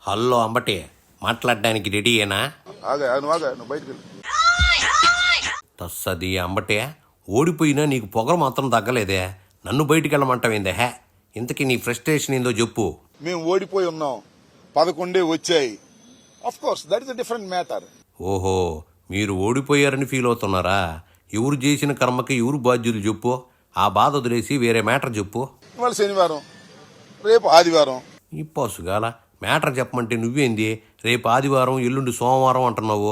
Hello Ambati, మాట్లాడడానికి రెడీయేనా? నువ్వు బయటికి వెళ్ళు. తస్సది అంబటే, ఓడిపోయినా నీకు పొగరు మాత్రం తగ్గలేదే. నన్ను బయటికి వెళ్ళమంటావేందే? ఇంతకీ నీ ఫ్రస్ట్రేషన్ ఏందో చెప్పు. మేము ఓడిపోయి ఉన్నాం, 11 వచ్చాయి. Of course that is a different matter. ఓహో, మీరు ఓడిపోయారని ఫీల్ అవుతున్నారా? ఎవరు చేసిన కర్మకి ఎవరు బాధ్యులు చెప్పు. ఆ బాధ వదిలేసి వేరే మ్యాటర్ చెప్పు. ఇవాళ శనివారం, రేపు ఆదివారం. ఇప్పోసుగాల మ్యాటర్ చెప్పమంటే నువ్వేంది రేపు ఆదివారం ఎల్లుండి సోమవారం అంటున్నావు?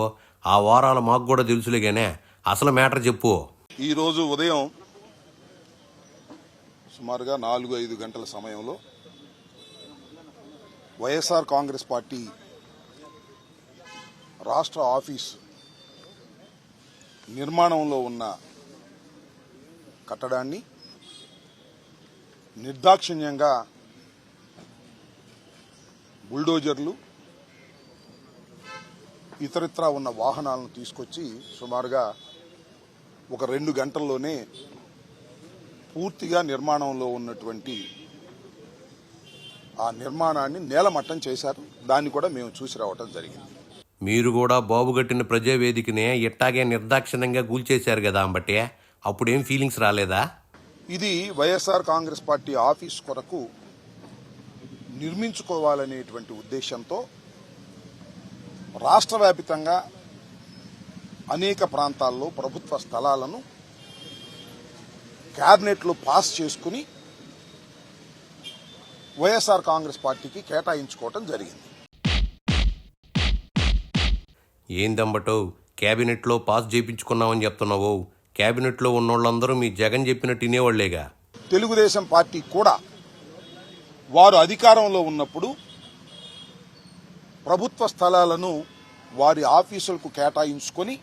ఆ వారాలు మాకు కూడా తెలుసులేగానే, అసలు మ్యాటర్ చెప్పు. ఈరోజు ఉదయం సుమారుగా 4-5 గంటల సమయంలో వైఎస్ఆర్ కాంగ్రెస్ పార్టీ రాష్ట్ర ఆఫీస్ నిర్మాణంలో ఉన్న కట్టడాన్ని నిర్దాక్షిణ్యంగా బుల్డోజర్లు ఇతరిత్రా ఉన్న వాహనాలను తీసుకొచ్చి సుమారుగా ఒక 2 గంటల్లోనే పూర్తిగా నిర్మాణంలో ఉన్నటువంటి ఆ నిర్మాణాన్ని నేలమట్టం చేశారు. దాన్ని కూడా మేము చూసి రావటం జరిగింది. మీరు కూడా బాబుగట్టిన ప్రజావేదికనే ఇట్టాగే నిర్దాక్షిణ్యంగా కూల్చేశారు కదా అంబటే, అప్పుడేం ఫీలింగ్స్ రాలేదా? ఇది వైఎస్ఆర్ కాంగ్రెస్ పార్టీ ఆఫీస్ కొరకు నిర్మించుకోవాలనేటువంటి ఉద్దేశంతో రాష్ట్ర వ్యాపితంగా అనేక ప్రాంతాల్లో ప్రభుత్వ స్థలాలను క్యాబినెట్లో పాస్ చేసుకుని వైఎస్ఆర్ కాంగ్రెస్ పార్టీకి కేటాయించుకోవటం జరిగింది. ఏందంబటో, క్యాబినెట్లో పాస్ చేయించుకున్నామని చెప్తున్నావు? క్యాబినెట్లో ఉన్నోళ్ళందరూ మీ జగన్ చెప్పినట్టు వినేవాళ్లేగా. తెలుగుదేశం పార్టీ కూడా వారు అధికారంలో ఉన్నప్పుడు ప్రభుత్వ స్థలాలను వారి ఆఫీసులకు కేటాయించుకొని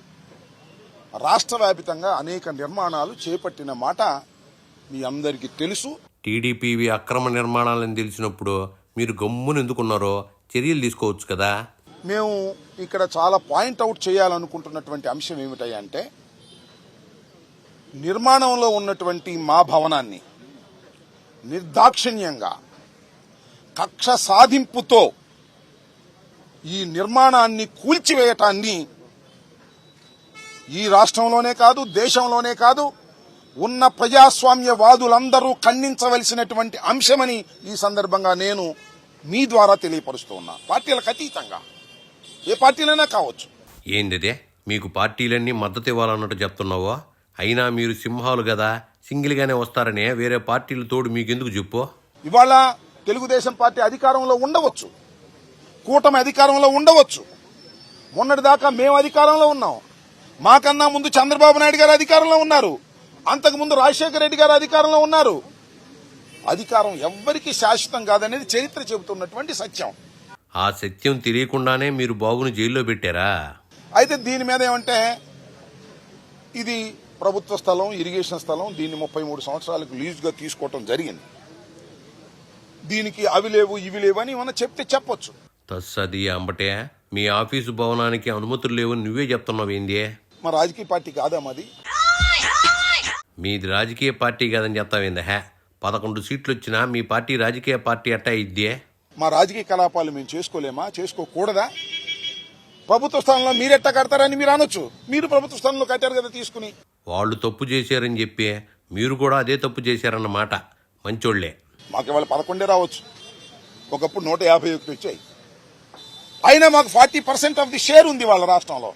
రాష్ట్ర వ్యాపితంగా అనేక నిర్మాణాలు చేపట్టిన మాట మీ అందరికీ తెలుసు. టీడీపీవి అక్రమ నిర్మాణాలని తెలిసినప్పుడు మీరు గమ్మున ఎందుకున్నారో చర్యలు తీసుకోవచ్చు కదా. మేము ఇక్కడ చాలా పాయింట్అవుట్ చేయాలనుకుంటున్నటువంటి అంశం ఏమిటంటే, నిర్మాణంలో ఉన్నటువంటి మా భవనాన్ని నిర్దాక్షిణ్యంగా కక్ష సాధింపుతో ఈ నిర్మాణాన్ని కూల్చివేయటాన్ని ఈ రాష్ట్రంలోనే కాదు, దేశంలోనే కాదు, ఉన్న ప్రజాస్వామ్యవాదులందరూ ఖండించవలసినటువంటి అంశమని ఈ సందర్భంగా నేను మీ ద్వారా తెలియపరుస్తూ ఉన్నా. పార్టీలకు అతీతంగా ఏ పార్టీలైనా కావచ్చు. ఏందిదే, మీకు పార్టీలన్నీ మద్దతు ఇవ్వాలన్నట్టు చెప్తున్నావో? అయినా మీరు సింహాలు కదా, సింగిల్గానే వస్తారనే వేరే పార్టీలు తోడు మీకెందుకు చెప్పు. ఇవాళ తెలుగుదేశం పార్టీ అధికారంలో ఉండవచ్చు, కూటమి అధికారంలో ఉండవచ్చు. మొన్నటిదాకా మేము అధికారంలో ఉన్నాం. మాకన్నా ముందు చంద్రబాబు నాయుడు గారు అధికారంలో ఉన్నారు. అంతకుముందు రాజశేఖర రెడ్డి గారు అధికారంలో ఉన్నారు. అధికారం ఎవ్వరికీ శాశ్వతం కాదనేది చరిత్ర చెబుతున్నటువంటి సత్యం. ఆ సత్యం తెలియకుండానే మీరు బాబును జైల్లో పెట్టారా? అయితే దీని మీద ఏమంటే, ఇది ప్రభుత్వ స్థలం, ఇరిగేషన్ స్థలం. దీన్ని 33 సంవత్సరాలకు లీజుగా తీసుకోవటం జరిగింది. దీనికి అవి లేవు ఇవి లేవు అని ఏమన్నా చెప్తే చెప్పొచ్చు. తస్సది అంబటే, మీ ఆఫీసు భవనానికి అనుమతులు లేవని నువ్వే చెప్తున్నావు ఏంది? మా రాజకీయ పార్టీ కాదా మాది? మీది రాజకీయ పార్టీ కాదని చెప్తావేంది? 11 సీట్లు వచ్చినా మీ పార్టీ రాజకీయ పార్టీ అట్టా ఇద్దే. మా రాజకీయ కలాపాలు మేము చేసుకోలేమా? చేసుకోకూడదా? ప్రభుత్వ స్థానంలో మీరెట్టా కడతారని మీరు అనొచ్చు. మీరు ప్రభుత్వ స్థానంలో కట్టారు కదా తీసుకుని. వాళ్ళు తప్పు చేశారని చెప్పి మీరు కూడా అదే తప్పు చేశారన్నమాట. మంచోళ్లే. మాకు ఇవాళ 11 రావచ్చు, ఒకప్పుడు 151 వచ్చాయి. అయినా మాకు 40% ఆఫ్ ది షేర్ ఉంది వాళ్ళ రాష్ట్రంలో.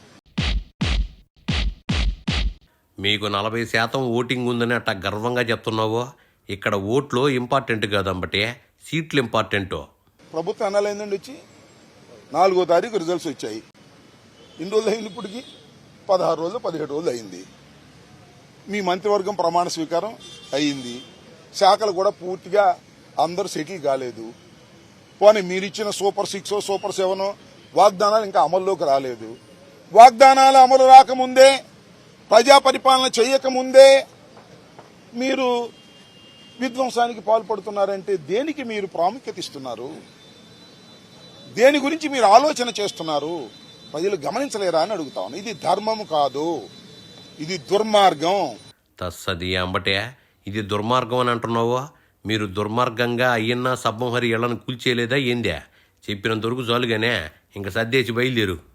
మీకు 40% ఓటింగ్ ఉందని అట్టా గర్వంగా చెప్తున్నావు. ఇక్కడ ఓట్లు ఇంపార్టెంట్ కాదంబటే, సీట్లు ఇంపార్టెంట్. ప్రభుత్వం ఎన్నాళ్ళైందండి వచ్చి? 4వ తారీఖు రిజల్ట్స్ వచ్చాయి. ఎన్ని రోజులు అయింది ఇప్పటికి? 16 రోజులు 17 రోజులు అయింది. మీ మంత్రివర్గం ప్రమాణ స్వీకారం అయింది. శాఖలు కూడా పూర్తిగా అందరూ సెటిల్ కాలేదు. పోనీ మీరిచ్చిన సూపర్ 6 సూపర్ 7 వాగ్దానాలు ఇంకా అమల్లోకి రాలేదు. వాగ్దానాలు అమలు రాకముందే, ప్రజా పరిపాలన చేయకముందే మీరు విధ్వంసానికి పాల్పడుతున్నారంటే దేనికి మీరు ప్రాముఖ్యత ఇస్తున్నారు? దేని గురించి మీరు ఆలోచన చేస్తున్నారు? ప్రజలు గమనించలేరా అని అడుగుతాను. ఇది ధర్మం కాదు, ఇది దుర్మార్గం. తస్సది అంబటే, ఇది దుర్మార్గం అని అంటున్నావు. మీరు దుర్మార్గంగా అయ్యన్నా సబ్బంహరి ఇళ్లను కూల్చేయలేదా ఏందే? చెప్పినంత వరకు చాలుగానే ఇంక సర్దేసి బయలుదేరు.